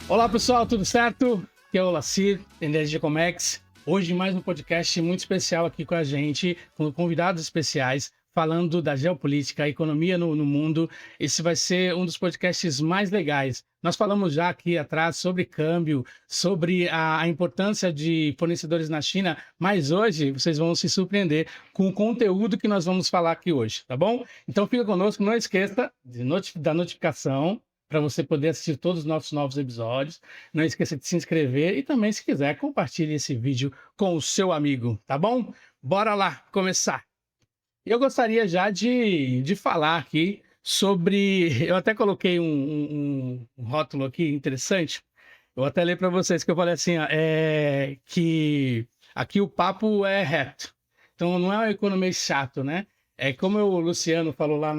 Olá pessoal, tudo certo? Aqui é o Lacir, Energia Comex. Hoje mais um podcast muito especial aqui com a gente, com convidados especiais, falando da geopolítica, a economia no mundo. Esse vai ser um dos podcasts mais legais. Nós falamos já aqui atrás sobre câmbio, sobre a importância de fornecedores na China, mas hoje vocês vão se surpreender com o conteúdo que nós vamos falar aqui hoje, tá bom? Então fica conosco, não esqueça da notificação, para você poder assistir todos os nossos novos episódios. Não esqueça de se inscrever e também, se quiser, compartilhe esse vídeo com o seu amigo, tá bom? Bora lá começar! Eu gostaria já de falar aqui sobre... Eu até coloquei um rótulo aqui interessante. Eu até ler para vocês que eu falei assim, ó, que aqui o papo é reto. Então não é um economês chato, né? É como o Luciano falou lá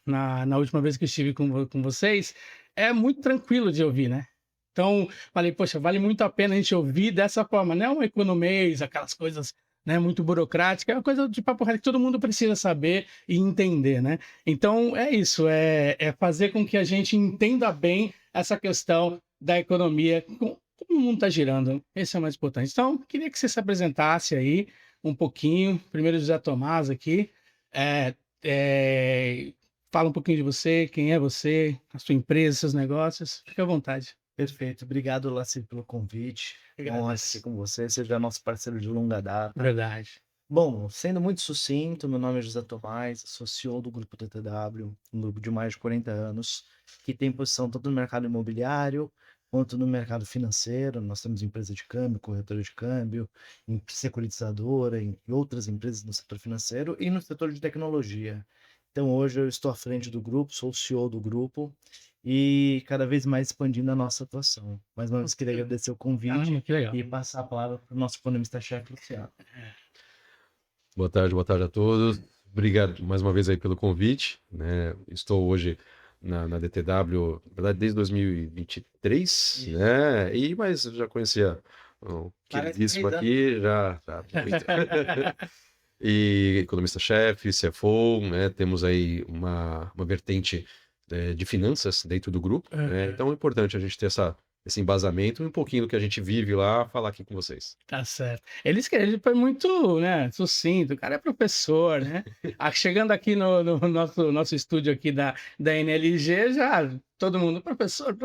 na última vez que eu estive com vocês, é muito tranquilo de ouvir, né? Então, falei, poxa, vale muito a pena a gente ouvir dessa forma. Não é um economês, aquelas coisas, né, muito burocráticas, é uma coisa de papo reto que todo mundo precisa saber e entender, né? Então, é isso, é fazer com que a gente entenda bem essa questão da economia, como o mundo está girando. Esse é o mais importante. Então, queria que você se apresentasse aí um pouquinho. Primeiro, José Tomás aqui. É, fala um pouquinho de você, quem é você, a sua empresa, seus negócios. Fique à vontade. Perfeito. Obrigado, Laci, pelo convite. Honra estar aqui com você. Você já é nosso parceiro de longa data. Verdade. Bom, sendo muito sucinto, meu nome é José Tomás, sou CEO do Grupo DTW, um grupo de mais de 40 anos, que tem posição tanto no mercado imobiliário quanto no mercado financeiro. Nós temos empresa de câmbio, corretora de câmbio, securitizadora e outras empresas no setor financeiro e no setor de tecnologia. Então, hoje eu estou à frente do grupo, sou o CEO do grupo e cada vez mais expandindo a nossa atuação. Mais uma vez, queria agradecer o convite Caramba, que legal. e passar a palavra para o nosso economista-chefe, Luciano. Boa tarde a todos. Obrigado mais uma vez aí pelo convite, né? Estou hoje na DTW, na verdade, desde 2023, né? Mas eu já conhecia o queridíssimo aqui, já muito. E economista-chefe, CFO, né? Temos aí uma vertente de finanças dentro do grupo, né? Então é importante a gente ter esse embasamento e um pouquinho do que a gente vive lá, falar aqui com vocês. Tá certo. Ele foi muito, né, sucinto. O cara é professor, né? Chegando aqui no nosso estúdio aqui da NLG, já todo mundo, professor.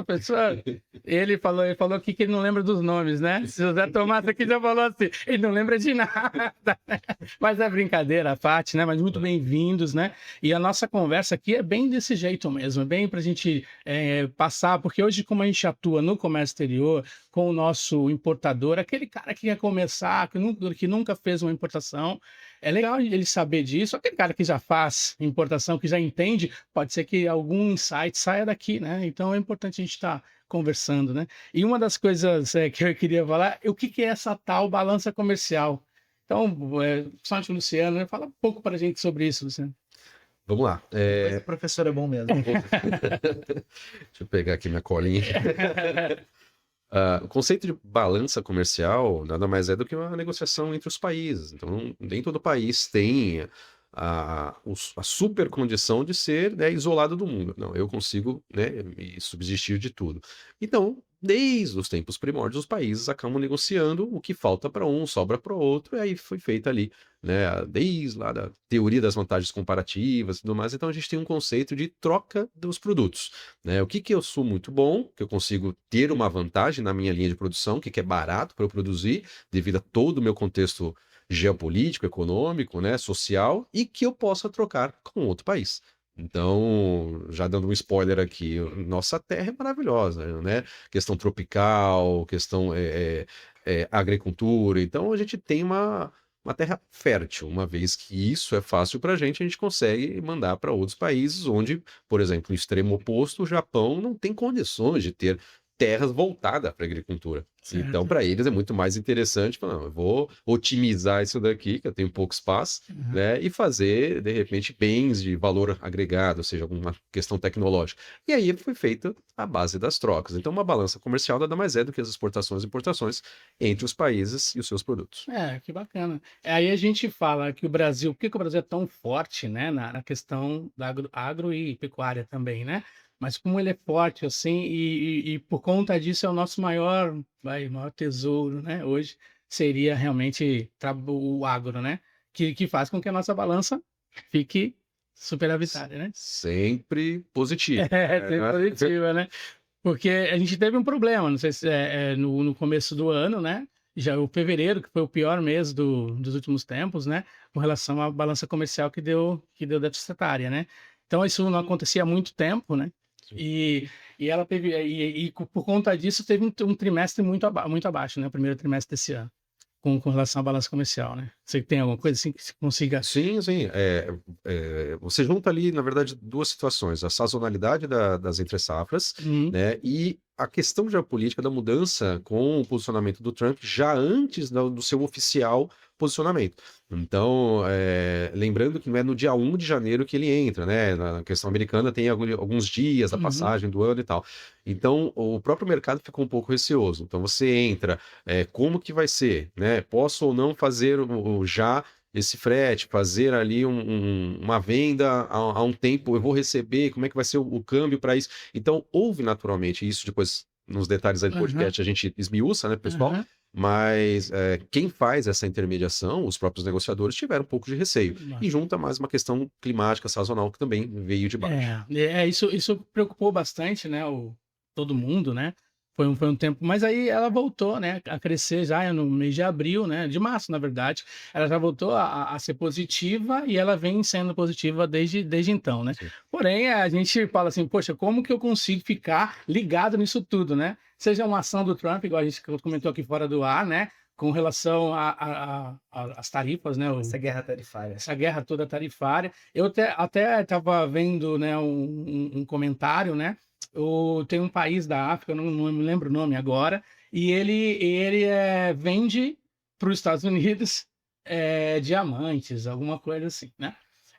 Ele falou aqui que ele não lembra dos nomes, né? Se o José Tomás aqui já falou assim, ele não lembra de nada. Mas é brincadeira, a parte, né? Mas muito bem-vindos, né? E a nossa conversa aqui é bem desse jeito mesmo, é bem para a gente passar, porque hoje, como a gente atua no comércio exterior, com o nosso importador, aquele cara que quer começar, que nunca fez uma importação, é legal ele saber disso. Aquele cara que já faz importação, que já entende, pode ser que algum insight saia daqui, né? Então é importante a gente estar conversando, né? E uma das coisas que eu queria falar é o que é essa tal balança comercial. Então, principalmente o Luciano, né? Fala um pouco para a gente sobre isso, Luciano. Vamos lá. Esse professor é bom mesmo. Deixa eu pegar aqui minha colinha. O conceito de balança comercial nada mais é do que uma negociação entre os países. Então, nem todo país tem a super condição de ser, né, isolado do mundo. Não, eu consigo, né, me subsistir de tudo. Então, desde os tempos primórdios, os países acabam negociando o que falta para um, sobra para o outro, e aí foi feita ali, né, desde lá da teoria das vantagens comparativas e tudo mais. Então, a gente tem um conceito de troca dos produtos, né? O que eu sou muito bom, que eu consigo ter uma vantagem na minha linha de produção, que é barato para eu produzir, devido a todo o meu contexto geopolítico, econômico, né, social, e que eu possa trocar com outro país. Então, já dando um spoiler aqui, nossa terra é maravilhosa, né? Questão tropical, questão agricultura. Então, a gente tem uma terra fértil. Uma vez que isso é fácil para a gente consegue mandar para outros países onde, por exemplo, no extremo oposto, o Japão não tem condições de ter terras voltadas para a agricultura. Certo. Então, para eles é muito mais interessante falar, não, eu vou otimizar isso daqui, que eu tenho pouco espaço, né, e fazer, de repente, bens de valor agregado, ou seja, alguma questão tecnológica. E aí foi feita a base das trocas. Então, uma balança comercial nada mais é do que as exportações e importações entre os países e os seus produtos. Que bacana. Aí a gente fala que o Brasil, por que o Brasil é tão forte, né, na questão da agro e pecuária também, né? mas como ele é forte assim, e por conta disso é o nosso maior tesouro, né? Hoje seria realmente o agro, né? Que faz com que a nossa balança fique superavitária, né? Sempre positivo. É, sempre positiva, né? Porque a gente teve um problema, não sei se no começo do ano, né? Já o fevereiro, que foi o pior mês dos últimos tempos, né? Com relação à balança comercial que deu deficitária, né? Então isso não acontecia há muito tempo, né? Sim. E ela teve, e por conta disso, teve um trimestre muito abaixo, né? O primeiro trimestre desse ano, com relação à balança comercial, né? Você tem alguma coisa assim que você consiga. Sim, sim. Você junta ali, na verdade, duas situações: a sazonalidade das entre-safras, Uhum, né, e a questão geopolítica da mudança com o posicionamento do Trump já antes do seu oficial posicionamento. Então, lembrando que não é no dia 1 de janeiro que ele entra, né? Na questão americana tem alguns dias da uhum, passagem do ano e tal. Então, o próprio mercado ficou um pouco receoso. Então, você entra, como que vai ser, né? Posso ou não fazer já esse frete, fazer ali uma venda a um tempo, eu vou receber, como é que vai ser o câmbio para isso? Então, houve naturalmente isso, depois, nos detalhes aí do uhum, podcast, a gente esmiuça, né, pessoal? uhum. Mas quem faz essa intermediação, os próprios negociadores, tiveram um pouco de receio. E junta mais uma questão climática sazonal que também veio de baixo. Isso preocupou bastante, né, todo mundo, né? Foi um tempo, mas aí ela voltou, né, a crescer já no mês de abril, né, de março, na verdade, ela já voltou a ser positiva e ela vem sendo positiva desde então, né? Sim. Porém, a gente fala assim, poxa, como que eu consigo ficar ligado nisso tudo, né? Seja uma ação do Trump, igual a gente comentou aqui fora do ar, né? Com relação às tarifas, né? Essa guerra tarifária. Essa guerra toda tarifária. Eu até estava vendo, né, um comentário, né? Tem um país da África, eu não me lembro o nome agora, e ele vende para os Estados Unidos diamantes, alguma coisa assim, né?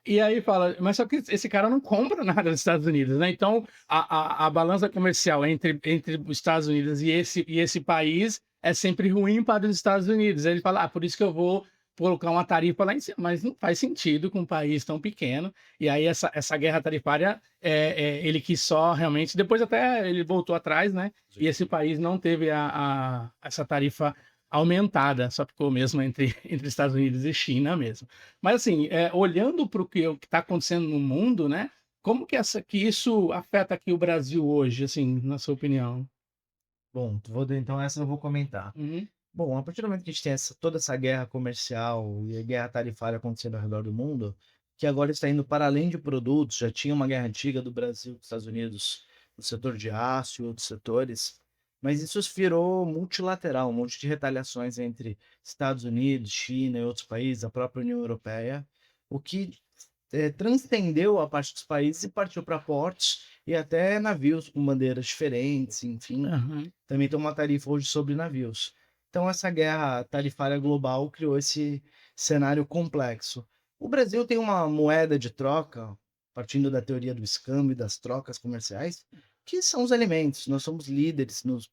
E aí fala, mas só que esse cara não compra nada dos Estados Unidos, né? Então a balança comercial entre os Estados Unidos e esse país é sempre ruim para os Estados Unidos. Aí ele fala, por isso que eu vou colocar uma tarifa lá em cima, mas não faz sentido com um país tão pequeno. E aí essa guerra tarifária, ele quis só realmente, depois até ele voltou atrás, né? E esse país não teve essa tarifa aumentada, só ficou mesmo entre Estados Unidos e China mesmo. Mas assim, olhando para o que está acontecendo no mundo, né? Como que isso afeta aqui o Brasil hoje, assim, na sua opinião? Bom, então essa eu vou comentar. Uhum, Bom, a partir do momento que a gente tem toda essa guerra comercial e a guerra tarifária acontecendo ao redor do mundo, que agora está indo para além de produtos, já tinha uma guerra antiga do Brasil com os Estados Unidos no setor de aço e outros setores, mas isso virou multilateral, um monte de retaliações entre Estados Unidos, China e outros países, a própria União Europeia, o que transcendeu a parte dos países e partiu para portos e até navios com bandeiras diferentes, enfim. uhum, Também tem uma tarifa hoje sobre navios. Então, essa guerra tarifária global criou esse cenário complexo. O Brasil tem uma moeda de troca, partindo da teoria do escambo e das trocas comerciais, que são os alimentos. Nós somos líderes nos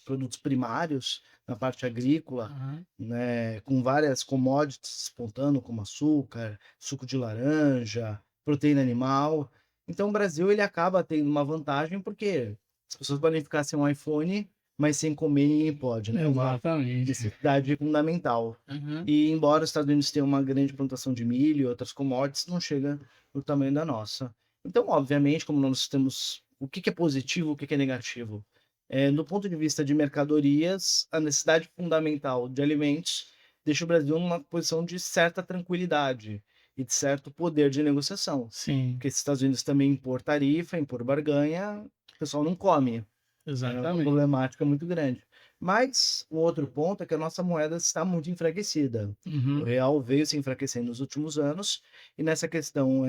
produtos primários, na parte agrícola, uhum. né, com várias commodities despontando, como açúcar, suco de laranja, proteína animal. Então, o Brasil ele acaba tendo uma vantagem porque as pessoas podem ficar sem um iPhone, mas sem comer ninguém pode, né? É uma Exatamente. necessidade fundamental. Uhum. E embora os Estados Unidos tenham uma grande plantação de milho e outras commodities, não chega no tamanho da nossa. Então, obviamente, como nós temos o que é positivo, o que é negativo, do ponto de vista de mercadorias, a necessidade fundamental de alimentos deixa o Brasil numa posição de certa tranquilidade e de certo poder de negociação. Sim, Porque se os Estados Unidos também impor tarifa, impor barganha, o pessoal não come. É uma exatamente. problemática muito grande. Mas o outro ponto é que a nossa moeda está muito enfraquecida. O Uhum. real veio se enfraquecendo nos últimos anos, e nessa questão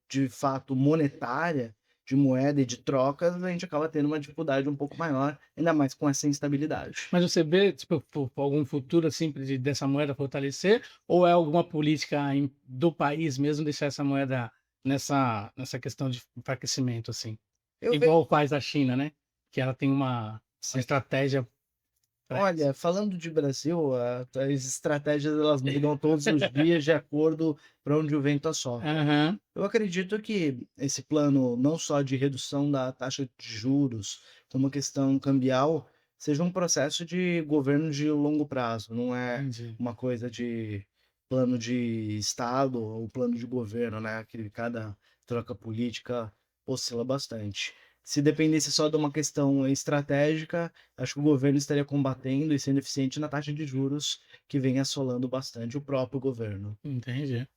de fato monetária, de moeda e de trocas, a gente acaba tendo uma dificuldade um pouco maior, ainda mais com essa instabilidade. Mas você vê, tipo, por algum futuro assim dessa moeda fortalecer, ou é alguma política do país mesmo deixar essa moeda nessa questão de enfraquecimento assim? Eu vejo, Igual faz a China, né? Que ela tem uma sim, estratégia Olha, falando de Brasil, as estratégias elas mudam todos os dias de acordo para onde o vento assopra. Aham, Eu acredito que esse plano, não só de redução da taxa de juros, como questão cambial, seja um processo de governo de longo prazo, não é entendi. uma coisa de plano de Estado ou plano de governo, né? Que cada troca política oscila bastante. Se dependesse só de uma questão estratégica, acho que o governo estaria combatendo e sendo eficiente na taxa de juros que vem assolando bastante o próprio governo. Entendi.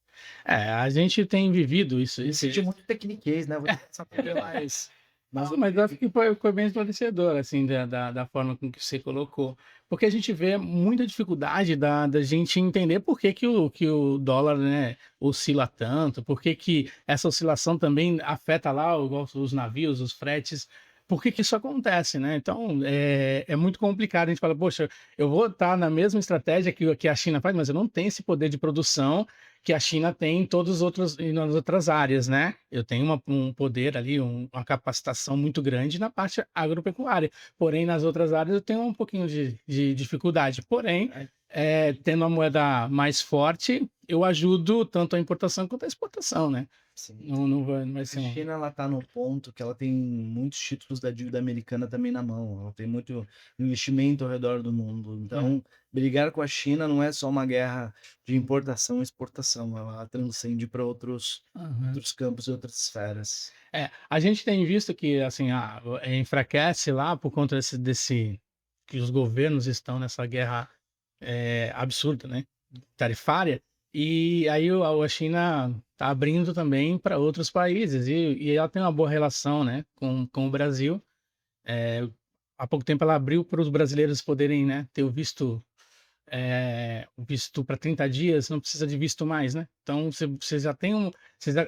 A gente tem vivido isso, Me senti muito tecniquez, né? Vou te saber mais. Mas Não, mas eu acho que foi bem esclarecedor, assim, da forma com que você colocou. Porque a gente vê muita dificuldade da gente entender por que, que o dólar, né, oscila tanto, por que, que essa oscilação também afeta lá os navios, os fretes, por que, que isso acontece, né? Então, é muito complicado. A gente fala, poxa, eu vou estar na mesma estratégia que a China faz, mas eu não tenho esse poder de produção que a China tem em todos os outros, e nas outras áreas, né? Eu tenho um poder ali, uma capacitação muito grande na parte agropecuária. Porém, nas outras áreas eu tenho um pouquinho de dificuldade. Porém, tendo a moeda mais forte, eu ajudo tanto a importação quanto a exportação, né? sim. Não vai ser A China ela tá no ponto que ela tem muitos títulos da dívida americana também na mão. Ela tem muito investimento ao redor do mundo. Então, brigar com a China não é só uma guerra de importação e exportação. Ela transcende para outros campos e outras esferas. A gente tem visto que assim enfraquece lá por conta desse que os governos estão nessa guerra absurda, né? Tarifária. E aí a China está abrindo também para outros países e ela tem uma boa relação, né, com o Brasil. Há pouco tempo ela abriu para os brasileiros poderem, né, ter o visto para 30 dias, não precisa de visto mais, né? Então você já tem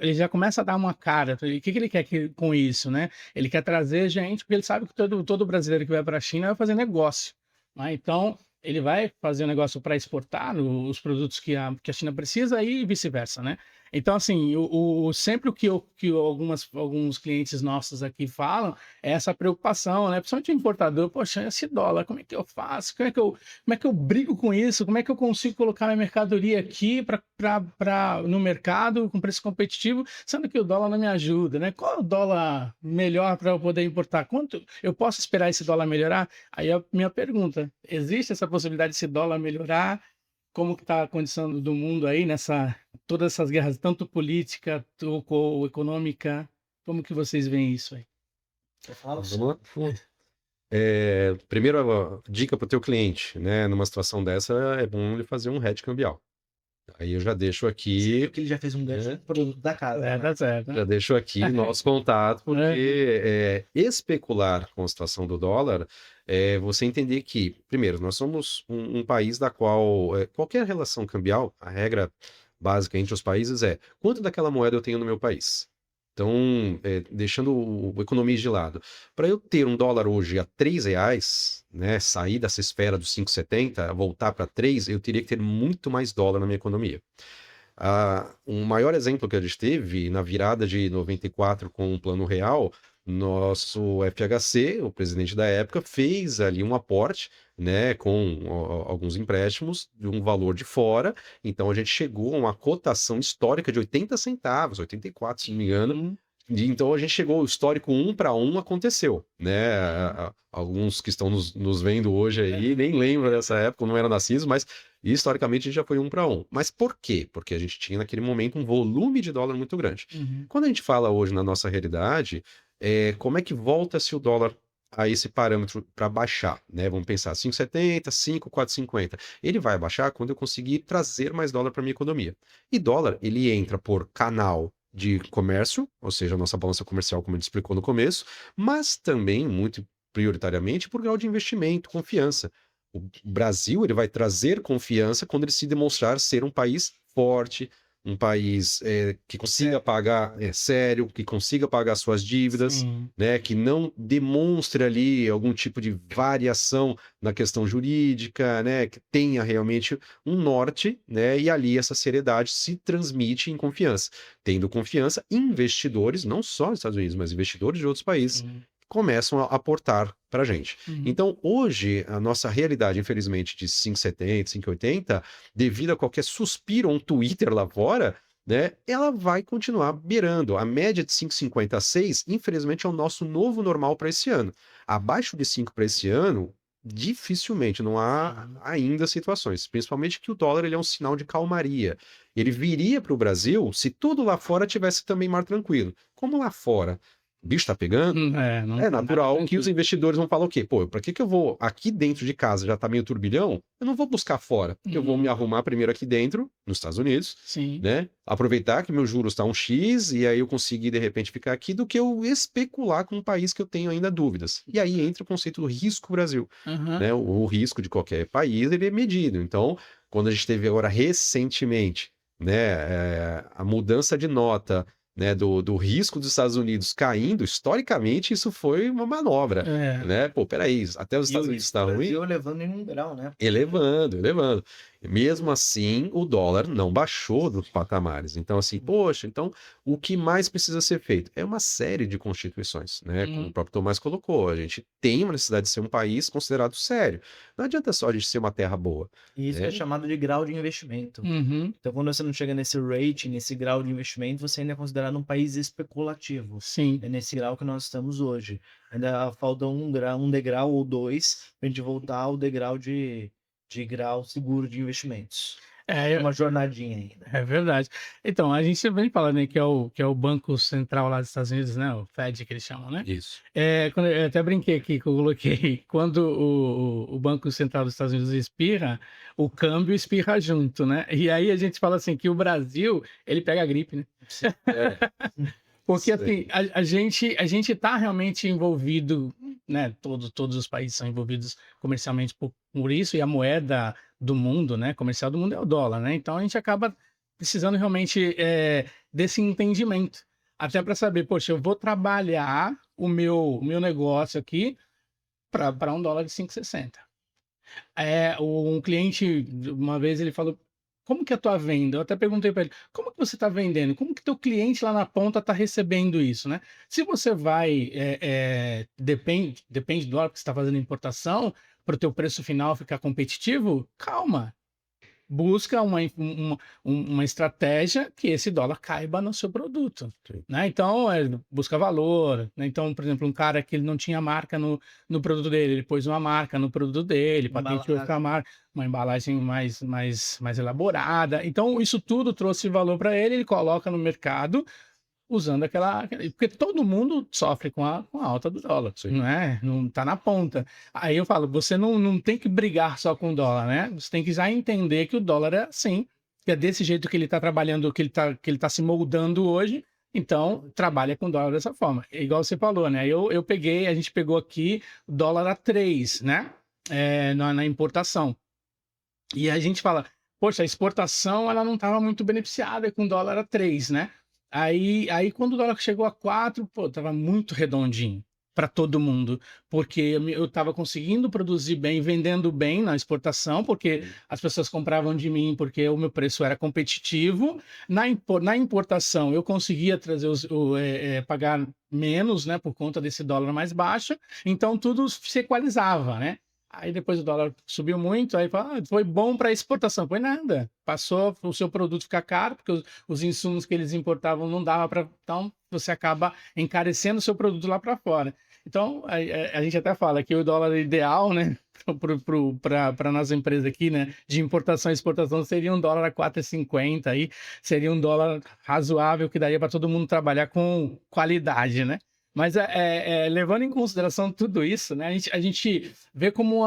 ele já começa a dar uma cara. O que ele quer com isso, né? Ele quer trazer gente, porque ele sabe que todo brasileiro que vai para a China vai fazer negócio, né? Então ele vai fazer um negócio para exportar os produtos que a China precisa e vice-versa, né? Então, assim, sempre que alguns clientes nossos aqui falam é essa preocupação, né? Principalmente o importador, poxa, esse dólar, como é que eu faço? Como é que eu brigo com isso? Como é que eu consigo colocar minha mercadoria aqui no mercado com preço competitivo, sendo que o dólar não me ajuda, né? Qual é o dólar melhor para eu poder importar? Quanto eu posso esperar esse dólar melhorar? Aí a minha pergunta, existe essa possibilidade desse dólar melhorar? Como que está a condição do mundo aí todas essas guerras, tanto política ou econômica? Como que vocês veem isso aí? Eu falo Vamos lá. Primeiro, a dica para o teu cliente, né? Numa situação dessa, é bom ele fazer um hedge cambial. Aí eu já deixo aqui, que ele já fez um gancho no produto da casa. Né? Tá certo. já deixo aqui nosso contato, porque especular com a situação do dólar é você entender que, primeiro, nós somos um país da qual qualquer relação cambial, a regra básica entre os países é quanto daquela moeda eu tenho no meu país. Então, deixando o economia de lado, para eu ter um dólar hoje a R$3, né, sair dessa esfera dos 5,70, voltar para 3, eu teria que ter muito mais dólar na minha economia. Um maior exemplo que a gente teve na virada de 94 com o Plano Real, nosso FHC, o presidente da época, fez ali um aporte, né, com alguns empréstimos de um valor de fora. Então a gente chegou a uma cotação histórica de 80 centavos, 84, se não me engano. Então a gente chegou, o histórico 1 para 1 aconteceu, né? Alguns que estão nos vendo hoje aí nem lembram dessa época, não eram nascidos, mas historicamente a gente já foi 1 para 1. Mas por quê? Porque a gente tinha naquele momento um volume de dólar muito grande. Quando a gente fala hoje na nossa realidade, como é que volta-se o dólar a esse parâmetro para baixar, né? Vamos pensar 5,70, 5, 4,50. Ele vai baixar quando eu conseguir trazer mais dólar para minha economia. E dólar, ele entra por canal de comércio, ou seja, a nossa balança comercial, como a gente explicou no começo, mas também, muito prioritariamente, por grau de investimento, confiança. O Brasil, ele vai trazer confiança quando ele se demonstrar ser um país forte, um país que consiga pagar, sério, que consiga pagar suas dívidas, né, que não demonstre ali algum tipo de variação na questão jurídica, né, que tenha realmente um norte, né, e ali essa seriedade se transmite em confiança. Tendo confiança, investidores, não só nos Estados Unidos, mas investidores de outros países, começam a aportar para a gente. Uhum. Então, hoje, a nossa realidade, infelizmente, de 5,70, 5,80, devido a qualquer suspiro ou um Twitter lá fora, né, ela vai continuar beirando. A média de 5,50 a 6, infelizmente, é o nosso novo normal para esse ano. Abaixo de 5 para esse ano, dificilmente, não há ainda situações. Principalmente que o dólar ele é um sinal de calmaria. Ele viria para o Brasil se tudo lá fora tivesse também mar tranquilo. Como lá fora o bicho está pegando, Não é tá nada natural que os tranquilo. investidores vão falar o quê? Pô, para que eu vou aqui dentro de casa já tá meio turbilhão? Eu não vou buscar fora. Eu vou me arrumar primeiro aqui dentro, nos Estados Unidos, Sim. né? Aproveitar que meu juros está um X e aí eu conseguir de repente ficar aqui do que eu especular com um país que eu tenho ainda dúvidas. E aí entra o conceito do risco Brasil, Aham. né? O risco de qualquer país ele é medido. Então, quando a gente teve agora recentemente, né, a mudança de nota, né, do risco dos Estados Unidos caindo, historicamente isso foi uma manobra, É. né? Pô, peraí, até os E o Estados Unidos risco está do ruim, Brasil levando em 1 grau, né? elevando, elevando. Mesmo assim, o dólar não baixou dos patamares. Então, assim, poxa, então o que mais precisa ser feito? É uma série de constituições, né? Como o próprio Tomás colocou, a gente tem uma necessidade de ser um país considerado sério. Não adianta só a gente ser uma terra boa, E isso é né? chamado de grau de investimento. Uhum. Então, quando você não chega nesse rating, nesse grau de investimento, você ainda é considerado um país especulativo. Sim. É nesse grau que nós estamos hoje. Ainda falta um degrau ou dois para a gente voltar ao degrau de grau seguro de investimentos. É, É uma jornadinha ainda. é verdade. Então, a gente sempre fala, né, que é o Banco Central lá dos Estados Unidos, né, o Fed que eles chamam, né? Isso. Quando eu até brinquei aqui, que eu coloquei, quando o Banco Central dos Estados Unidos espirra, o câmbio espirra junto, né? E aí a gente fala assim que o Brasil, ele pega a gripe, né? É, Porque isso assim, aí. a gente está realmente envolvido, né? Todos os países são envolvidos comercialmente por isso, e a moeda do mundo, né? Comercial do mundo é o dólar, né? Então a gente acaba precisando realmente desse entendimento. Até para saber, poxa, eu vou trabalhar o meu negócio aqui para $1 de 5,60. Um cliente, uma vez ele falou, como que é a tua venda? Eu até perguntei para ele, como que você está vendendo? Como que teu cliente lá na ponta está recebendo isso, né? Se você vai, depende do dólar que você está fazendo importação, para o teu preço final ficar competitivo, calma. Busca uma estratégia que esse dólar caiba no seu produto, Sim. né? Então, busca valor, né? Então, por exemplo, um cara que ele não tinha marca no produto dele, ele pôs uma marca no produto dele, patenteou essa marca, uma embalagem mais elaborada. Então, isso tudo trouxe valor para ele, ele coloca no mercado usando porque todo mundo sofre com a alta do dólar, Sim. não é? Não tá na ponta. Aí eu falo, você não tem que brigar só com o dólar, né? Você tem que já entender que o dólar é assim, que é desse jeito que ele tá trabalhando, que ele tá se moldando hoje. Então, trabalha com o dólar dessa forma. É igual você falou, né? A gente pegou aqui o dólar a 3, né? Na importação. E a gente fala, poxa, a exportação ela não estava muito beneficiada com o dólar a 3, né? Aí quando o dólar chegou a 4, pô, tava muito redondinho para todo mundo, porque eu estava conseguindo produzir bem, vendendo bem na exportação, porque as pessoas compravam de mim porque o meu preço era competitivo. Na importação eu conseguia trazer pagar menos, né, por conta desse dólar mais baixo, então tudo se equalizava, né? Aí depois o dólar subiu muito, aí fala, foi bom para exportação. Foi nada. Passou o seu produto ficar caro, porque os insumos que eles importavam não dava para. Então, você acaba encarecendo o seu produto lá para fora. Então, a gente até fala que o dólar ideal, né, para nossa empresa aqui, né, de importação e exportação, seria um dólar a 4,50 aí, seria um dólar razoável que daria para todo mundo trabalhar com qualidade, né? Mas levando em consideração tudo isso, né, a gente vê como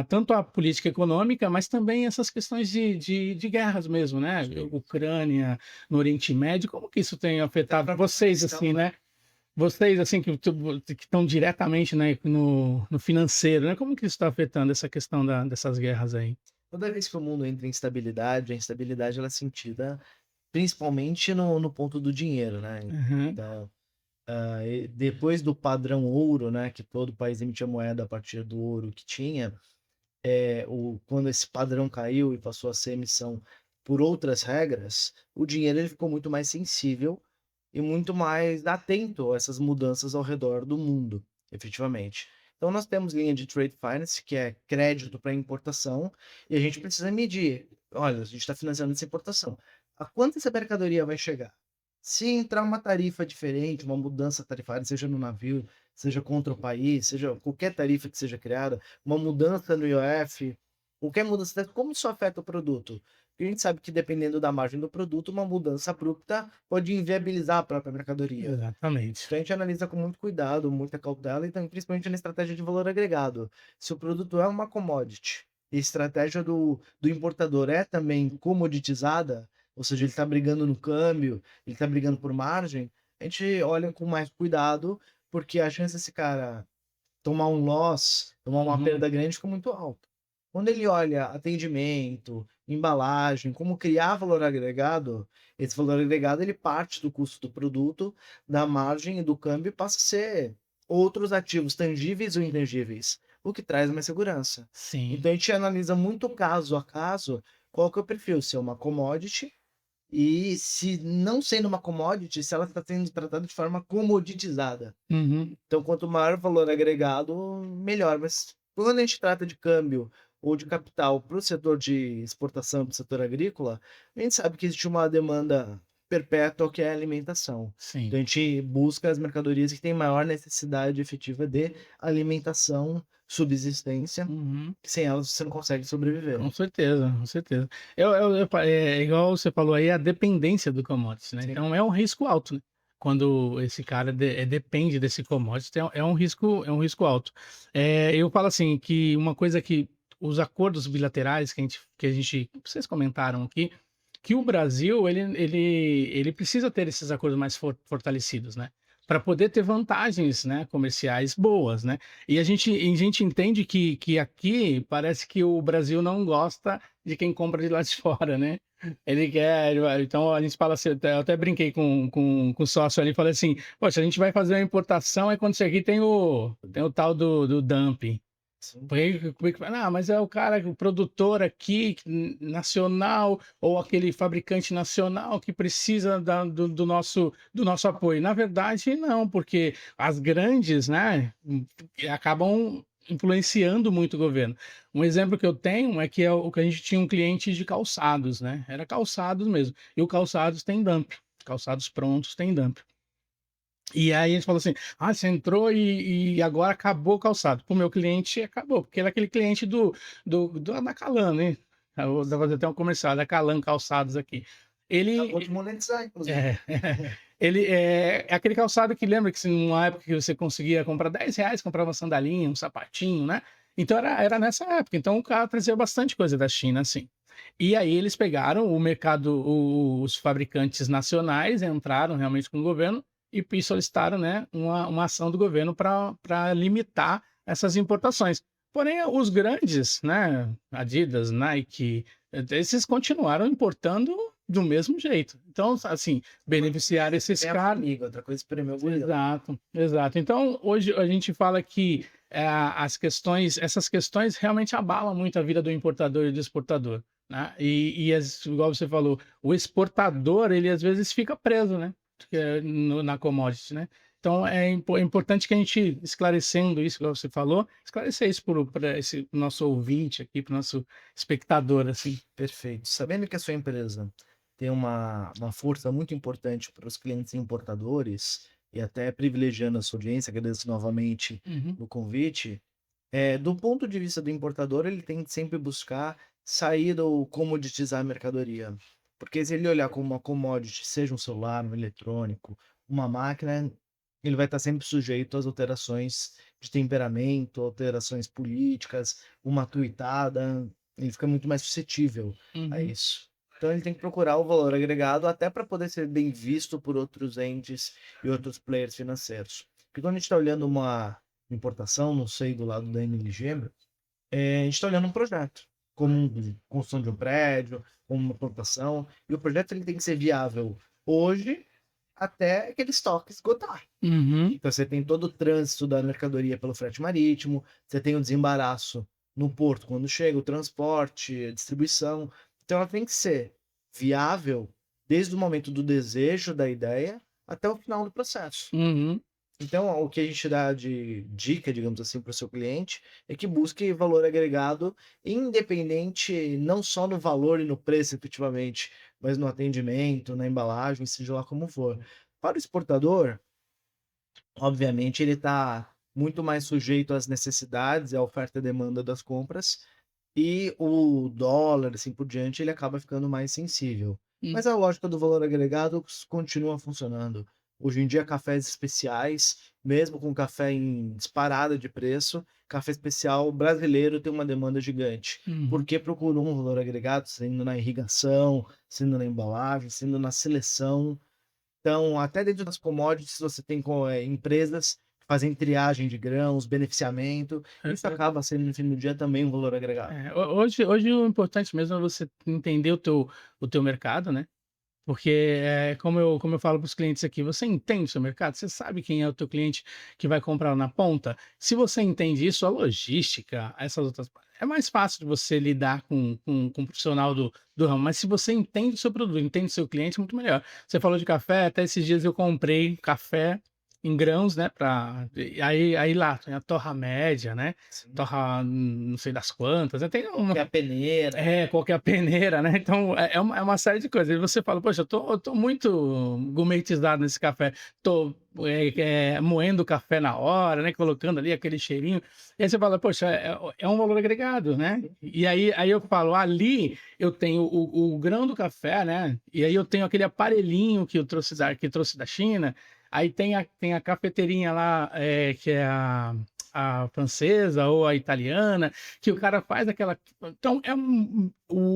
tanto a política econômica, mas também essas questões de guerras mesmo, né? Sim. Ucrânia, no Oriente Médio, como que isso tem afetado vocês, assim, né? Vocês, assim, que estão diretamente, né, no financeiro, né? Como que isso está afetando essa questão dessas guerras aí? Toda vez que o mundo entra em instabilidade, a instabilidade ela é sentida principalmente no ponto do dinheiro, né? Uhum. Então, e depois do padrão ouro, né, que todo país emitia moeda a partir do ouro que tinha, quando esse padrão caiu e passou a ser emissão por outras regras, o dinheiro ele ficou muito mais sensível e muito mais atento a essas mudanças ao redor do mundo. efetivamente. Então, nós temos linha de trade finance, que é crédito para importação, e a gente precisa medir. Olha, a gente está financiando essa importação. A quanto essa mercadoria vai chegar? Se entrar uma tarifa diferente, uma mudança tarifária, seja no navio, seja contra o país, seja qualquer tarifa que seja criada, uma mudança no IOF, qualquer mudança, como isso afeta o produto? Porque a gente sabe que dependendo da margem do produto, uma mudança abrupta pode inviabilizar a própria mercadoria. Exatamente. Então a gente analisa com muito cuidado, muita cautela, então, principalmente na estratégia de valor agregado. Se o produto é uma commodity e a estratégia do importador é também comoditizada, ou seja, ele está brigando no câmbio, ele está brigando por margem, a gente olha com mais cuidado, porque a chance desse cara tomar um loss, tomar uma Uhum. perda grande fica muito alta. Quando ele olha atendimento, embalagem, como criar valor agregado, esse valor agregado ele parte do custo do produto, da margem e do câmbio e passa a ser outros ativos tangíveis ou intangíveis, o que traz mais segurança. Sim. Então a gente analisa muito caso a caso qual que é o perfil, se é uma commodity e se não sendo uma commodity, se ela está sendo tratada de forma comoditizada. Uhum. Então, quanto maior o valor agregado, melhor. Mas quando a gente trata de câmbio ou de capital para o setor de exportação, para o setor agrícola, a gente sabe que existe uma demanda perpétua que é a alimentação. Sim. Então, a gente busca as mercadorias que têm maior necessidade efetiva de alimentação, subsistência, Uhum. que sem elas você não consegue sobreviver. Com certeza, com certeza. É igual você falou aí, a dependência do commodity, né? Sim. Então é um risco alto, né? Quando esse cara depende desse commodity, é um risco alto. Eu falo assim que uma coisa que os acordos bilaterais vocês comentaram aqui, que o Brasil ele precisa ter esses acordos mais fortalecidos, né? Para poder ter vantagens, né, comerciais boas, né? E a gente entende que aqui parece que o Brasil não gosta de quem compra de lá de fora, né? Ele quer. Então a gente fala assim, eu até brinquei com o sócio ali, falei assim: poxa, a gente vai fazer uma importação, aí quando chega aqui tem o tal do dumping. Sim. Ah, mas é o cara, o produtor aqui, nacional, ou aquele fabricante nacional que precisa do nosso apoio. Na verdade, não, porque as grandes, né, acabam influenciando muito o governo. Um exemplo que eu tenho é que o que a gente tinha um cliente de calçados, né? Era calçados mesmo. E o calçados tem dumping. Calçados prontos tem dumping. E aí a gente falou assim: ah, você entrou e agora acabou o calçado. Para o meu cliente, acabou, porque ele é aquele cliente da Calan, né? Eu vou fazer até um comercial da Calan Calçados aqui. Acabou Ele de monetizar, inclusive. é, ele é aquele calçado que lembra que numa época que você conseguia comprar R$ 10, comprava uma sandalinha, um sapatinho, né? Então era nessa época. Então o cara trazia bastante coisa da China, assim. E aí eles pegaram o mercado, os fabricantes nacionais entraram realmente com o governo e solicitaram, né, uma ação do governo para limitar essas importações. Porém, os grandes, né, Adidas, Nike, esses continuaram importando do mesmo jeito. Então, assim, beneficiar esses Tem a caras. formiga, outra coisa espremeu o gorila. Exato, exato. Então, hoje a gente fala que essas questões realmente abalam muito a vida do importador e do exportador, né? Igual você falou, o exportador, ele às vezes fica preso, né? Na commodity, né? Então, é importante que a gente, esclarecendo isso, igual você falou, esclarecer isso para esse nosso ouvinte aqui, para o nosso espectador, assim. Perfeito. Sabendo que a sua empresa tem uma força muito importante para os clientes importadores, e até privilegiando a sua audiência, agradeço novamente Uhum. o convite, do ponto de vista do importador, ele tem que sempre buscar sair ou comoditizar a mercadoria. Porque se ele olhar como uma commodity, seja um celular, um eletrônico, uma máquina, ele vai estar sempre sujeito às alterações de temperamento, alterações políticas, uma tuitada, ele fica muito mais suscetível a Uhum. isso. Então ele tem que procurar o valor agregado até para poder ser bem visto por outros entes e outros players financeiros. Porque quando a gente está olhando uma importação, não sei, do lado da NLG, a gente está olhando um projeto, como construção de um prédio, como uma plantação, e o projeto ele tem que ser viável hoje até aquele estoque esgotar. Uhum. Então você tem todo o trânsito da mercadoria pelo frete marítimo, você tem o desembaraço no porto quando chega, o transporte, a distribuição. Então ela tem que ser viável desde o momento do desejo da ideia até o final do processo. Uhum. Então, o que a gente dá de dica, digamos assim, para o seu cliente é que busque valor agregado, independente não só no valor e no preço, efetivamente, mas no atendimento, na embalagem, seja lá como for. Para o exportador, obviamente, ele está muito mais sujeito às necessidades e à oferta e demanda das compras, e o dólar, assim por diante, ele acaba ficando mais sensível. Hum. Mas a lógica do valor agregado continua funcionando. Hoje em dia, cafés especiais, mesmo com café em disparada de preço, café especial brasileiro tem uma demanda gigante. Uhum. Porque procurou um valor agregado, sendo na irrigação, sendo na embalagem, sendo na seleção. Então, até dentro das commodities, você tem empresas que fazem triagem de grãos, beneficiamento. Isso acaba sendo, no fim do dia, também um valor agregado. Hoje o importante mesmo é você entender o teu mercado, né? Porque, como eu falo para os clientes aqui, você entende o seu mercado? Você sabe quem é o teu cliente que vai comprar na ponta? Se você entende isso, a logística, essas outras é mais fácil de você lidar com um profissional do ramo, mas se você entende o seu produto, entende o seu cliente, é muito melhor. Você falou de café, até esses dias eu comprei café em grãos, né, aí lá tem a torra média, né, Sim. torra não sei das quantas, tem uma Que é a peneira. qual que é a peneira, né, então é uma série de coisas. E você fala: "Poxa, eu tô muito gourmetizado nesse café, tô, moendo o café na hora, né, colocando ali aquele cheirinho", e aí você fala: "Poxa, é um valor agregado", né. E aí eu falo: "Ali eu tenho o grão do café, né, e aí eu tenho aquele aparelhinho que trouxe da China, aí tem a cafeteirinha lá, que é a francesa ou a italiana, que o cara faz aquela". Então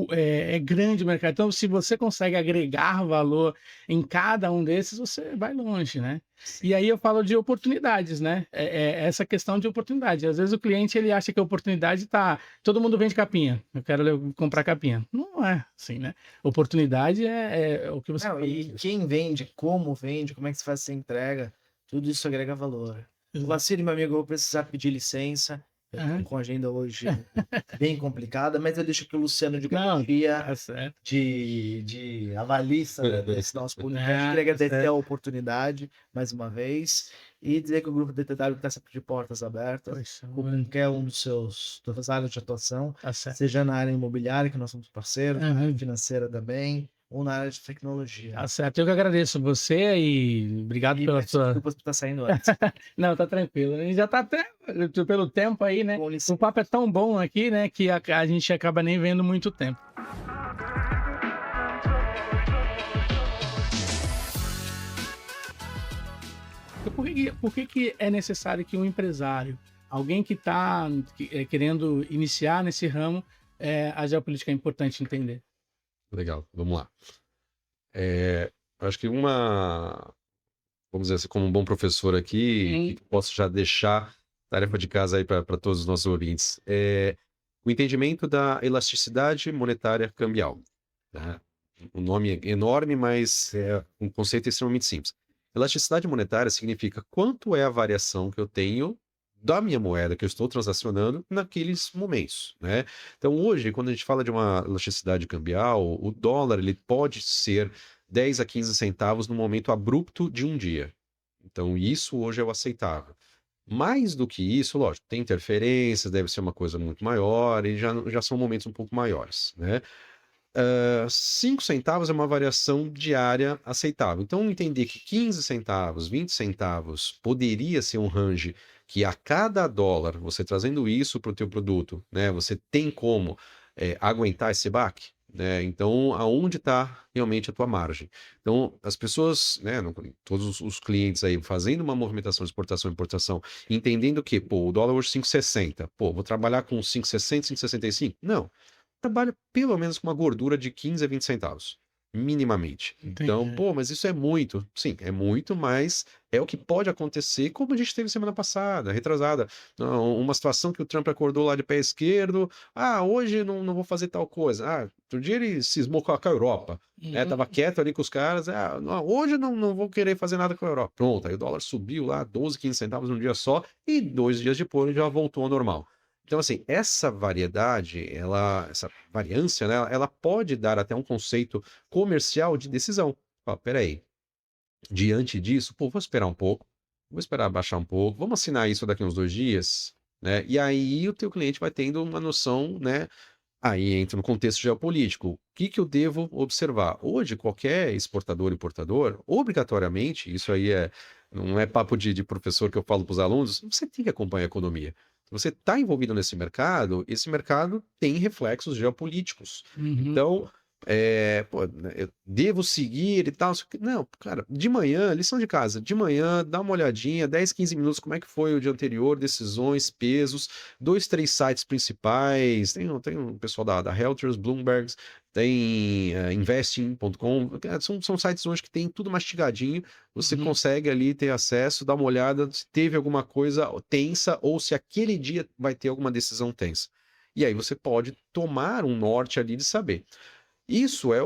é grande o mercado. Então, se você consegue agregar valor em cada um desses, você vai longe, né? E aí eu falo de oportunidades, né? Essa questão de oportunidade. Às vezes o cliente ele acha que a oportunidade tá. Todo mundo vende capinha. Eu quero comprar capinha. Não é assim, né? Oportunidade é o que você Não, falou. e quem vende, como é que se faz essa entrega, tudo isso agrega valor. Vacilo, meu amigo, eu vou precisar pedir licença. Eu tô Aham. com a agenda hoje bem complicada, mas eu deixo aqui o Luciano de Não, garantia, tá certo. de avalista desse nosso podcast. É, Queria tá agradecer a certo. oportunidade mais uma vez e dizer que o grupo DTW está sempre de portas abertas Poxa, com qualquer um das áreas de atuação, tá certo. seja na área imobiliária, que nós somos parceiros, Aham. financeira também, ou na área de tecnologia. Tá certo. Eu que agradeço você e obrigado E pela peço sua. desculpas por estar saindo antes. Não, tá tranquilo. A gente já tá até pelo tempo aí, né? Com O licença. papo é tão bom aqui, né, que a gente acaba nem vendo muito tempo. Então, por que que é necessário que um empresário, alguém que está querendo iniciar nesse ramo, a geopolítica é importante entender? Legal, vamos lá. Eu acho que vamos dizer assim, como um bom professor aqui, Hum. que posso já deixar tarefa de casa aí para todos os nossos ouvintes, o entendimento da elasticidade monetária cambial, né? Um nome enorme, mas é um conceito extremamente simples. Elasticidade monetária significa quanto é a variação que eu tenho da minha moeda que eu estou transacionando naqueles momentos, né? Então, hoje, quando a gente fala de uma elasticidade cambial, o dólar ele pode ser 10 a 15 centavos no momento abrupto de um dia. Então, isso hoje é o aceitável. Mais do que isso, lógico, tem interferências, deve ser uma coisa muito maior e já são momentos um pouco maiores, né? 5 centavos é uma variação diária aceitável. Então, entender que 15 centavos, 20 centavos poderia ser um range que a cada dólar, você trazendo isso para o teu produto, né, você tem como aguentar esse baque, né? Então, aonde está realmente a tua margem? Então, as pessoas, né, todos os clientes aí fazendo uma movimentação de exportação e importação, entendendo que, pô, o dólar hoje 5,60, pô, vou trabalhar com 5,60, 5,65? Não, trabalha pelo menos com uma gordura de 15 a 20 centavos, minimamente. Então, Entendi. pô, mas isso é muito. Sim, é muito, mas é o que pode acontecer, como a gente teve semana passada, retrasada. Uma situação que o Trump acordou lá de pé esquerdo. Ah, hoje não vou fazer tal coisa. Ah, outro dia ele cismou com a Europa. Né, Uhum. tava quieto ali com os caras. Ah, não, hoje não vou querer fazer nada com a Europa. Pronto, aí o dólar subiu lá 12, 15 centavos num dia só e 2 dias depois ele já voltou ao normal. Então, assim, essa variedade, essa variância, né, ela pode dar até um conceito comercial de decisão. Ó, peraí, diante disso, pô, vou esperar um pouco, vou esperar baixar um pouco, vamos assinar isso daqui uns 2 dias, né? E aí o teu cliente vai tendo uma noção, né? Aí entra no contexto geopolítico. O que que eu devo observar? Hoje, qualquer exportador e importador, obrigatoriamente, isso aí não é papo de professor que eu falo para os alunos, você tem que acompanhar a economia. Se você está envolvido nesse mercado, esse mercado tem reflexos geopolíticos. Uhum. Então, pô, né, eu devo seguir e tal. Não, cara, de manhã, lição de casa, de manhã, dá uma olhadinha, 10, 15 minutos, como é que foi o dia anterior, decisões, pesos, 2, 3 sites principais, tem um pessoal da Reuters, Bloomberg, tem investing.com, são sites hoje que tem tudo mastigadinho, você Uhum. consegue ali ter acesso, dar uma olhada se teve alguma coisa tensa ou se aquele dia vai ter alguma decisão tensa. E aí você pode tomar um norte ali de saber. Isso é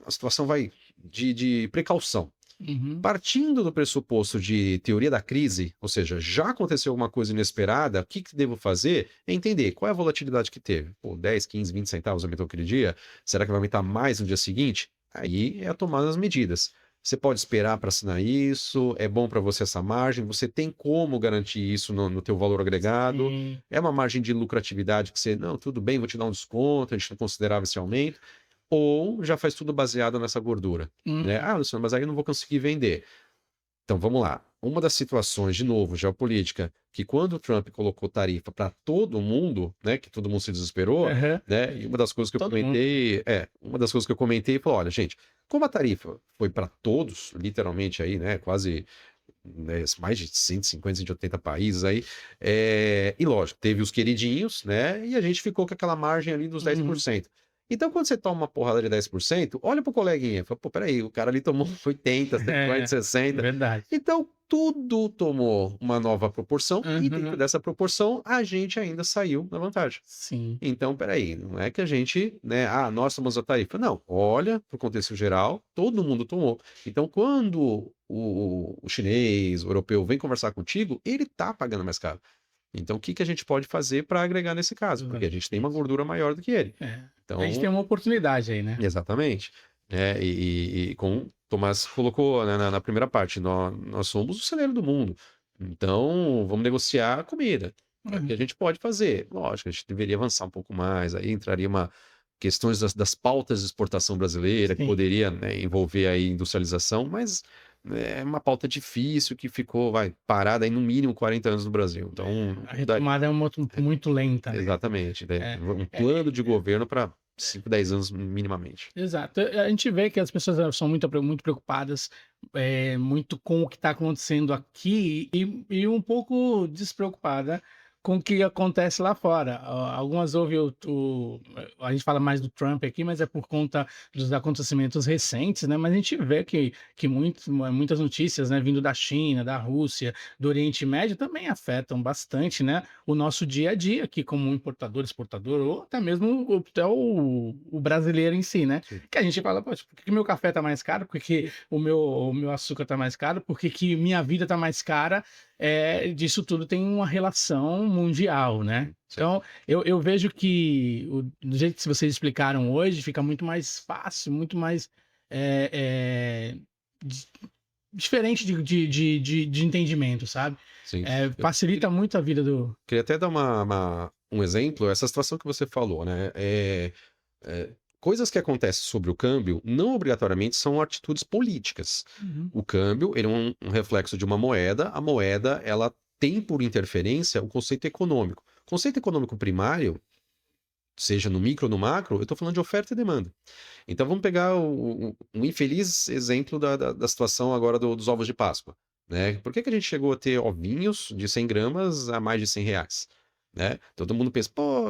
a situação vai de precaução. Uhum. Partindo do pressuposto de teoria da crise, ou seja, já aconteceu alguma coisa inesperada, o que que devo fazer? É entender qual é a volatilidade que teve. Pô, 10, 15, 20 centavos aumentou aquele dia? Será que vai aumentar mais no dia seguinte? Aí é a tomada das medidas. Você pode esperar para assinar isso, é bom para você essa margem, você tem como garantir isso no teu valor agregado, Sim. é uma margem de lucratividade que você, não, tudo bem, vou te dar um desconto, a gente não considerava esse aumento, ou já faz tudo baseado nessa gordura, né? Uhum. Ah, Luciano, mas aí eu não vou conseguir vender. Então vamos lá. Uma das situações, de novo, geopolítica, que quando o Trump colocou tarifa para todo mundo, né, que todo mundo se desesperou, Aham. né? E uma das coisas que eu Todo mundo. uma das coisas que eu comentei, falou, olha, gente, como a tarifa foi para todos, literalmente aí, né, quase né, mais de 150, 180 países aí, e lógico, teve os queridinhos, né, e a gente ficou com aquela margem ali dos Uhum. 10%. Então, quando você toma uma porrada de 10%, olha pro coleguinha, fala, pô, peraí, o cara ali tomou 80, 140, É, 60. verdade. Então, tudo tomou uma nova proporção e dentro Uhum. dessa proporção, a gente ainda saiu na vantagem. Sim. Então, peraí, não é que a gente, né, nós somos a tarifa. Não, olha para o contexto geral, todo mundo tomou. Então, quando o chinês, o europeu vem conversar contigo, ele tá pagando mais caro. Então, o que que a gente pode fazer para agregar nesse caso? Porque a gente tem uma Isso. gordura maior do que ele. É. A gente Então, tem uma oportunidade aí, né? exatamente. E como o Tomás colocou, né, na primeira parte, nós somos o celeiro do mundo. Então, vamos negociar a comida. É o que Uhum. a gente pode fazer. Lógico, a gente deveria avançar um pouco mais. Aí entraria questões das pautas de exportação brasileira, que Sim. poderia, né, envolver aí industrialização, mas né, é uma pauta difícil que ficou, parada aí no mínimo 40 anos no Brasil. Então, A retomada é muito lenta, né? exatamente, né, É, um é, plano de governo para 5, 10 anos minimamente. exato. A gente vê que as pessoas são muito preocupadas, muito com o que está acontecendo aqui e um pouco despreocupada com o que acontece lá fora. Algumas ouvem a gente fala mais do Trump aqui, mas é por conta dos acontecimentos recentes, né? Mas a gente vê que muitas notícias, né, vindo da China, da Rússia, do Oriente Médio também afetam bastante, né, o nosso dia a dia aqui como importador, exportador, ou até mesmo até o brasileiro em si, né? Sim. Que a gente fala, poxa, por que meu café tá mais caro? Por que o meu açúcar tá mais caro? Por que minha vida tá mais cara? Disso tudo tem uma relação mundial, né? Sim. Então, eu vejo que do jeito que vocês explicaram hoje, fica muito mais fácil, muito mais é, é, di- diferente de entendimento, sabe? Sim. Eu Facilita muito a vida do. queria até dar um exemplo, essa situação que você falou, né? Coisas que acontecem sobre o câmbio não obrigatoriamente são atitudes políticas. Uhum. O câmbio, ele é um reflexo de uma moeda, a moeda, ela tem por interferência o conceito econômico. O conceito econômico primário, seja no micro ou no macro, eu estou falando de oferta e demanda. Então vamos pegar um infeliz exemplo da situação agora dos ovos de Páscoa. Né? Por que a gente chegou a ter ovinhos de 100 gramas a mais de R$ 100? Né? Todo mundo pensa, pô,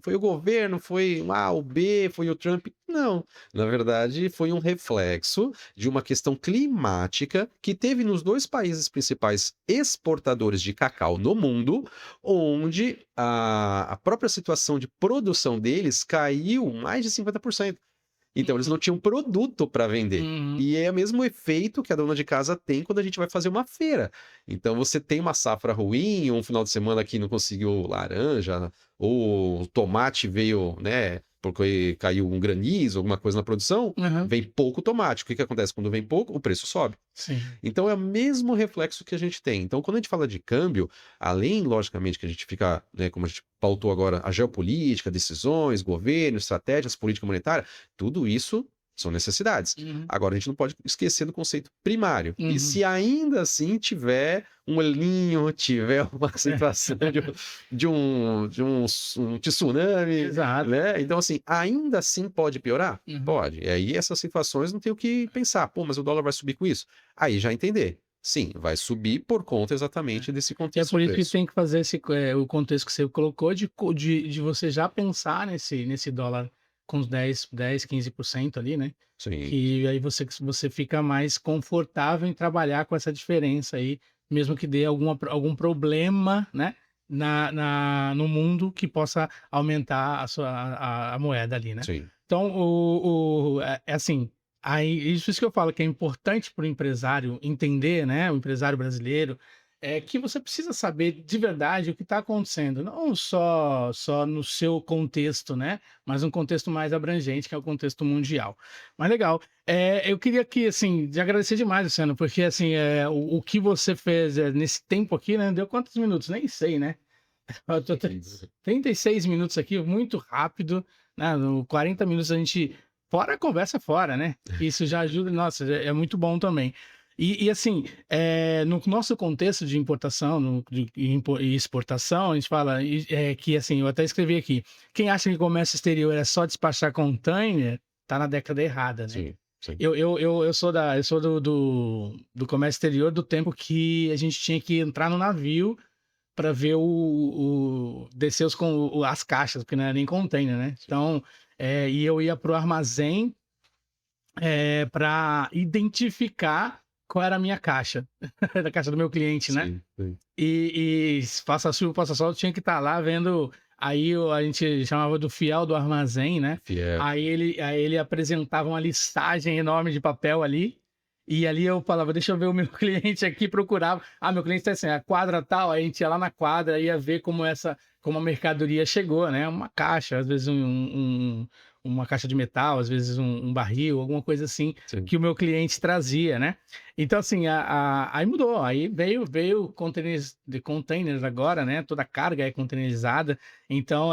foi o governo, foi o A, o B, foi o Trump. Não, na verdade foi um reflexo de uma questão climática que teve nos 2 países principais exportadores de cacau no mundo, onde a própria situação de produção deles caiu mais de 50%. Então, eles não tinham produto para vender. Uhum. E é o mesmo efeito que a dona de casa tem quando a gente vai fazer uma feira. Então, você tem uma safra ruim, um final de semana que não conseguiu laranja, ou o tomate veio, né, porque caiu um granizo, alguma coisa na produção, Uhum. vem pouco tomate. O que acontece quando vem pouco? O preço sobe. Sim. Então é o mesmo reflexo que a gente tem. Então, quando a gente fala de câmbio, além, logicamente, que a gente fica, né, como a gente pautou agora, a geopolítica, decisões, governo, estratégias, política monetária, tudo isso são necessidades. Uhum. Agora, a gente não pode esquecer do conceito primário. Uhum. E se ainda assim tiver um elinho, tiver uma situação de um tsunami, Exato. né? Então, assim, ainda assim pode piorar? Uhum. Pode. E aí essas situações não tem o que pensar. Pô, mas o dólar vai subir com isso? Aí já entender. Sim, vai subir por conta exatamente desse E é contexto por de isso que preço. tem que fazer o contexto que você colocou de você já pensar nesse dólar com os 15% ali, né? Sim, Que aí você fica mais confortável em trabalhar com essa diferença aí, mesmo que dê algum problema, né? No mundo que possa aumentar a moeda ali, né? sim, Então, é assim, aí, isso que eu falo que é importante para o empresário entender, né? O empresário brasileiro, é que você precisa saber de verdade o que está acontecendo, não só no seu contexto, né? Mas um contexto mais abrangente, que é o contexto mundial. Mas legal. Eu queria aqui, assim, te agradecer demais, Luciano, porque, assim, o que você fez nesse tempo aqui, né? Deu quantos minutos? Nem sei, né? Eu tô 36 minutos aqui, muito rápido, né? No 40 minutos a gente. Fora a conversa fora, né? Isso já ajuda, nossa, é muito bom também. E assim, no nosso contexto de importação e exportação, a gente fala que, assim, eu até escrevi aqui: quem acha que comércio exterior é só despachar container, tá na década errada, né? sim, sim. Eu sou do comércio exterior do tempo que a gente tinha que entrar no navio para ver descer as caixas, porque não era nem container, né? Então, e eu ia para o armazém para identificar qual era a minha caixa, da caixa do meu cliente, né? Sim, sim. E faça chuva, faça sol, eu tinha que estar lá vendo. Aí a gente chamava do fiel do armazém, né? Fiel. Aí ele apresentava uma listagem enorme de papel ali. E ali eu falava, deixa eu ver o meu cliente aqui, procurava. Ah, meu cliente tá assim, a quadra tal, aí a gente ia lá na quadra, ia ver como a mercadoria chegou, né? Uma caixa, às vezes uma caixa de metal, às vezes um barril, alguma coisa assim, Sim. que o meu cliente trazia, né? Então, assim, aí mudou, aí veio containers agora, né? Toda a carga é containerizada, então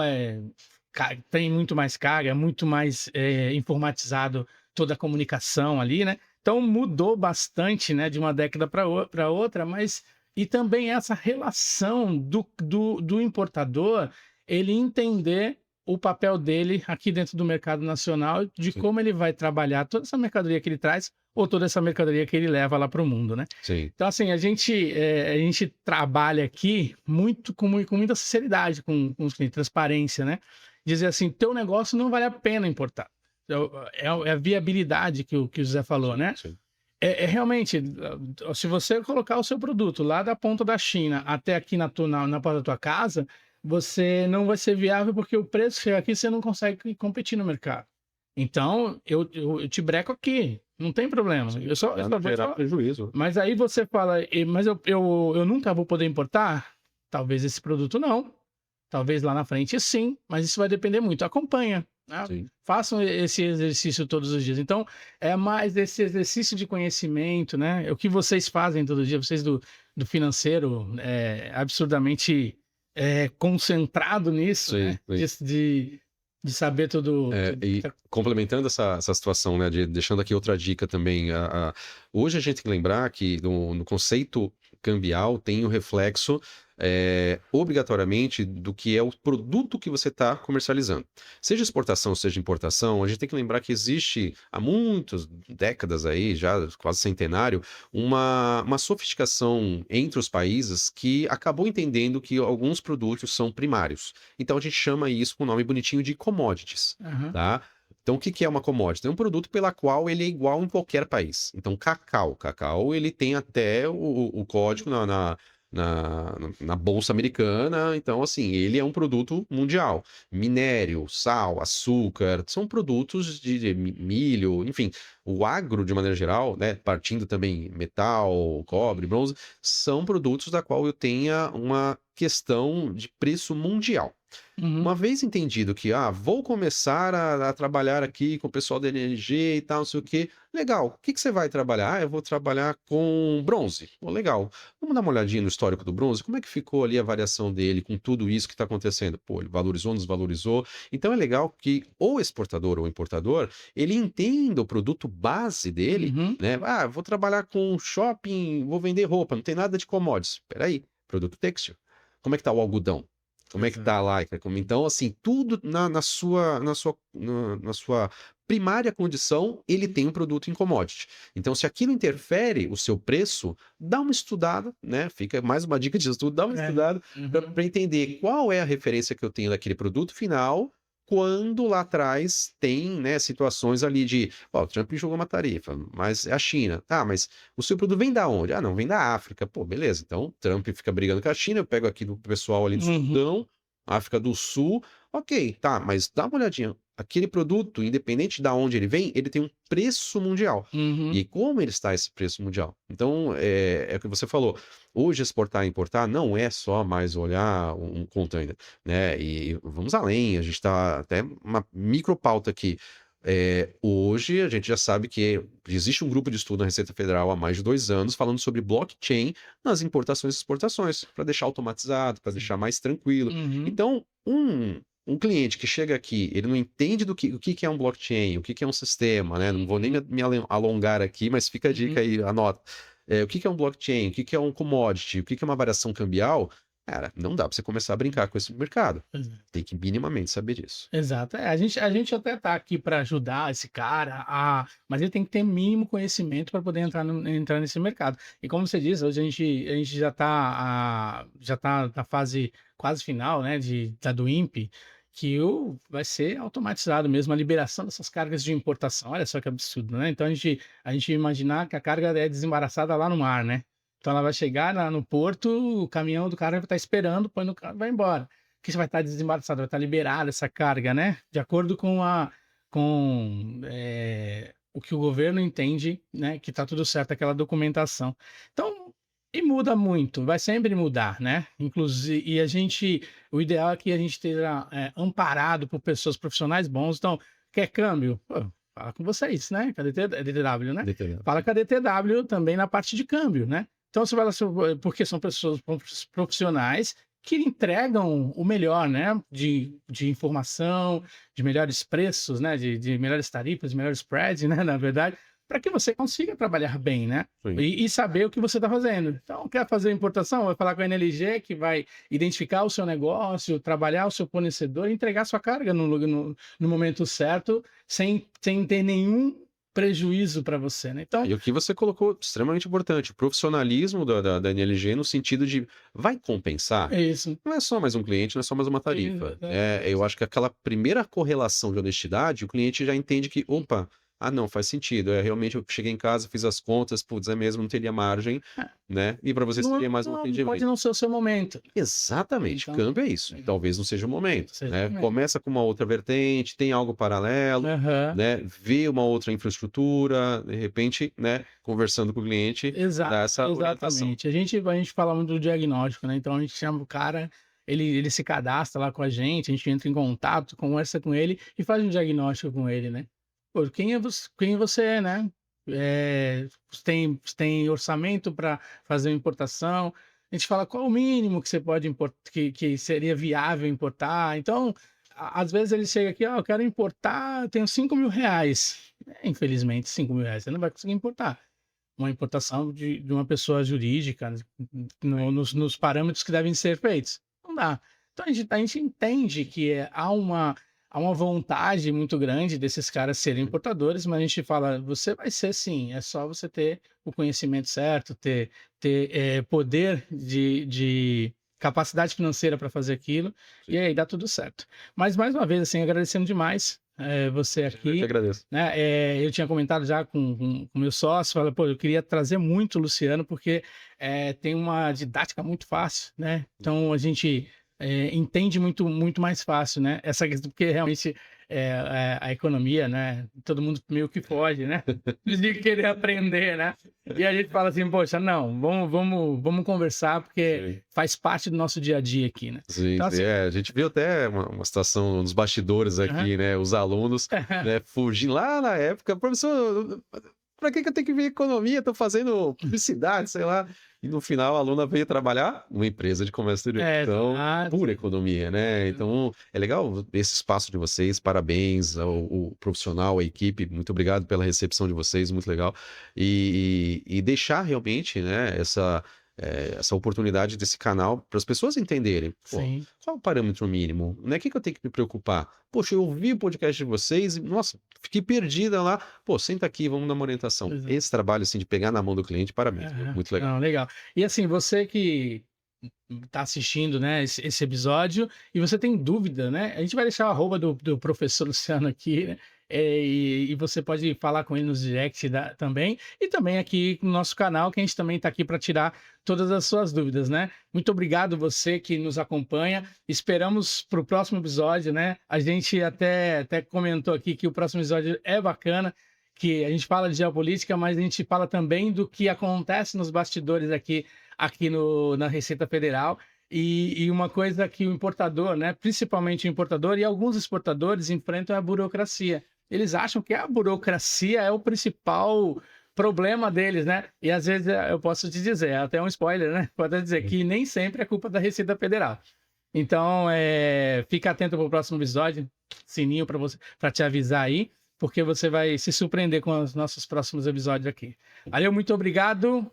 tem muito mais carga, é muito mais informatizado toda a comunicação ali, né? Então mudou bastante, né, de uma década para outra, mas e também essa relação do importador, ele entender o papel dele aqui dentro do mercado nacional, de Sim. como ele vai trabalhar toda essa mercadoria que ele traz ou toda essa mercadoria que ele leva lá para o mundo, né? Sim. Então, assim, a gente trabalha aqui muito com muita sinceridade com os clientes, transparência, né? Dizer assim, teu negócio não vale a pena importar. É a viabilidade que o José falou, né? Sim. Realmente, se você colocar o seu produto lá da ponta da China até aqui na porta da tua casa, você não vai ser viável porque o preço que chega aqui você não consegue competir no mercado. Então, eu te breco aqui, não tem problema. Sim. Eu só vou te Gerar falar. prejuízo. Mas aí você fala, mas eu nunca vou poder importar? Talvez esse produto não. Talvez lá na frente sim, mas isso vai depender muito. Acompanha, né? Sim. Façam esse exercício todos os dias. Então, é mais esse exercício de conhecimento, né? É o que vocês fazem todo dia, vocês do financeiro, absurdamente concentrado nisso, Sim, né? sim. De saber tudo. E complementando essa situação, né, deixando aqui outra dica também, hoje a gente tem que lembrar que no conceito cambial tem o reflexo obrigatoriamente do que é o produto que você está comercializando. Seja exportação, seja importação, a gente tem que lembrar que existe há muitas décadas aí, já quase centenário, uma sofisticação entre os países que acabou entendendo que alguns produtos são primários. Então a gente chama isso com o nome bonitinho de commodities, Aham. tá? Então, o que é uma commodity? É um produto pela qual ele é igual em qualquer país. Então, cacau, ele tem até o código na Bolsa Americana. Então, assim, ele é um produto mundial. Minério, sal, açúcar, são produtos de milho, enfim. O agro, de maneira geral, né, partindo também metal, cobre, bronze, são produtos da qual eu tenha uma questão de preço mundial. Uhum. Uma vez entendido que, vou começar a trabalhar aqui com o pessoal da NLG e tal, não sei o quê. Legal. O que que você vai trabalhar? Eu vou trabalhar com bronze. Pô, legal. Vamos dar uma olhadinha no histórico do bronze? Como é que ficou ali a variação dele com tudo isso que está acontecendo? Pô, ele valorizou, desvalorizou. Então é legal que o exportador ou importador, ele entenda o produto base dele, Uhum. né? Eu vou trabalhar com shopping, vou vender roupa, não tem nada de commodities. Peraí, produto têxtil. Como é que tá o algodão? Como é que tá lá? Então, assim, tudo na sua primária condição, ele tem um produto em commodity. Então, se aquilo interfere o seu preço, dá uma estudada, né? Fica mais uma dica de estudo, dá uma estudada Uhum. para entender qual é a referência que eu tenho daquele produto final, quando lá atrás tem, né, situações ali de, o Trump jogou uma tarifa, mas é a China. Tá, mas o seu produto vem da onde? Não, vem da África. Pô, beleza. Então, Trump fica brigando com a China, eu pego aqui do pessoal ali do Uhum. Sudão, África do Sul. Ok, tá, mas dá uma olhadinha. Aquele produto, independente de onde ele vem, ele tem um preço mundial. Uhum. E como ele está esse preço mundial? Então, é o que você falou. Hoje, exportar e importar não é só mais olhar um container, né? E vamos além, a gente está até uma micropauta aqui. Hoje, a gente já sabe que existe um grupo de estudo na Receita Federal há mais de 2 anos falando sobre blockchain nas importações e exportações, para deixar automatizado, para deixar mais tranquilo. Uhum. Então, um cliente que chega aqui, ele não entende o que é um blockchain, o que é um sistema, né? Não vou nem me alongar aqui, mas fica a dica aí, anota. O que é um blockchain, o que é um commodity, o que é uma variação cambial, cara, não dá para você começar a brincar com esse mercado. Tem que minimamente saber disso. Exato. A gente até tá aqui para ajudar esse cara, mas ele tem que ter mínimo conhecimento para poder entrar nesse mercado. E como você diz, hoje a gente já tá na fase quase final, né, do INPE, que vai ser automatizado mesmo a liberação dessas cargas de importação. Olha só que absurdo, né? Então a gente imaginar que a carga é desembaraçada lá no mar, né? Então ela vai chegar lá no porto, o caminhão do cara vai estar esperando, põe no carro e vai embora que você vai estar desembaraçado, vai estar liberada essa carga, né? De acordo com o que o governo entende, né? Que está tudo certo, aquela documentação. Então, e muda muito, vai sempre mudar, né? Inclusive, o ideal é que a gente esteja amparado por pessoas profissionais bons. Então, quer câmbio? Pô, fala com vocês, né? Com a DTW, né? Fala com a DTW também na parte de câmbio, né? Então, você vai lá, porque são pessoas profissionais que entregam o melhor, né? De informação, de melhores preços, né? De melhores tarifas, de melhores spreads, né? Na verdade, para que você consiga trabalhar bem, né? E saber o que você está fazendo. Então, quer fazer importação? Vai falar com a NLG, que vai identificar o seu negócio, trabalhar o seu fornecedor e entregar sua carga no momento certo, sem ter nenhum prejuízo para você, né? Então, E o que você colocou extremamente importante, o profissionalismo da NLG no sentido de vai compensar? é isso. Não é só mais um cliente, não é só mais uma tarifa. Eu acho que aquela primeira correlação de honestidade, o cliente já entende que, opa, não, faz sentido. Realmente eu cheguei em casa, fiz as contas, putz, é mesmo, não teria margem, né? E para você seria mais um Pode atendimento. não ser o seu momento. Exatamente, Então, câmbio é isso. Talvez não seja o momento, seja o né? momento. Começa com uma outra vertente, tem algo paralelo, Aham. né? Vê uma outra infraestrutura, de repente, né? Conversando com o cliente, dá essa orientação. Exatamente. A gente fala muito do diagnóstico, né? Então a gente chama o cara, ele se cadastra lá com a gente entra em contato, conversa com ele e faz um diagnóstico com ele, né? Pô, quem você é, né? Você tem orçamento para fazer uma importação? A gente fala qual o mínimo que você pode importar, que seria viável importar. Então, às vezes ele chega aqui, eu quero importar, eu tenho R$ 5.000. Infelizmente, R$ 5.000 você não vai conseguir importar uma importação de uma pessoa jurídica nos parâmetros que devem ser feitos. Não dá. Então a gente entende que há uma vontade muito grande desses caras serem importadores, mas a gente fala, você vai ser sim, é só você ter o conhecimento certo, ter poder de capacidade financeira para fazer aquilo, e aí dá tudo certo. Mas mais uma vez, assim, agradecendo demais você Eu que aqui, agradeço. né? Eu tinha comentado já com o meu sócio, falei, pô, eu queria trazer muito o Luciano, porque tem uma didática muito fácil, né? Então a gente entende muito mais fácil, né? Essa questão, porque realmente a economia, né? Todo mundo meio que foge, né? De querer aprender, né? E a gente fala assim, poxa, não, vamos conversar, porque Sim. faz parte do nosso dia a dia aqui, né? Sim, Então, sim, assim, a gente viu até uma situação nos bastidores aqui, né? Os alunos, né, fugindo lá na época, professor, para que eu tenho que ver economia? Tô fazendo publicidade, sei lá. E no final a aluna veio trabalhar numa empresa de comércio exterior. Então, exato. pura economia, né? Então, é legal esse espaço de vocês, parabéns ao profissional, à equipe, muito obrigado pela recepção de vocês, muito legal. E deixar realmente, né, essa oportunidade desse canal para as pessoas entenderem, pô, Sim. qual é o parâmetro mínimo? Né? O que eu tenho que me preocupar? Poxa, eu ouvi o podcast de vocês e, nossa, fiquei perdida lá. Pô, senta aqui, vamos dar uma orientação. Exato. Esse trabalho, assim, de pegar na mão do cliente, parabéns, Aham. muito legal. Não, legal. E assim, você que está assistindo, né, esse episódio, e você tem dúvida, né? A gente vai deixar o arroba do professor Luciano aqui, né? E você pode falar com ele nos direct também, e também aqui no nosso canal, que a gente também está aqui para tirar todas as suas dúvidas, né? Muito obrigado você que nos acompanha. Esperamos para o próximo episódio, né? A gente até comentou aqui que o próximo episódio é bacana, que a gente fala de geopolítica, mas a gente fala também do que acontece nos bastidores aqui na Receita Federal. E uma coisa que o importador, né, principalmente o importador e alguns exportadores enfrentam é a burocracia. Eles acham que a burocracia é o principal problema deles, né? E às vezes eu posso te dizer, é até um spoiler, né? Pode dizer que nem sempre é culpa da Receita Federal. Então, fica atento para o próximo episódio, sininho para te avisar aí, porque você vai se surpreender com os nossos próximos episódios aqui. Valeu, muito obrigado.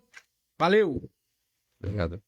Valeu! Obrigado.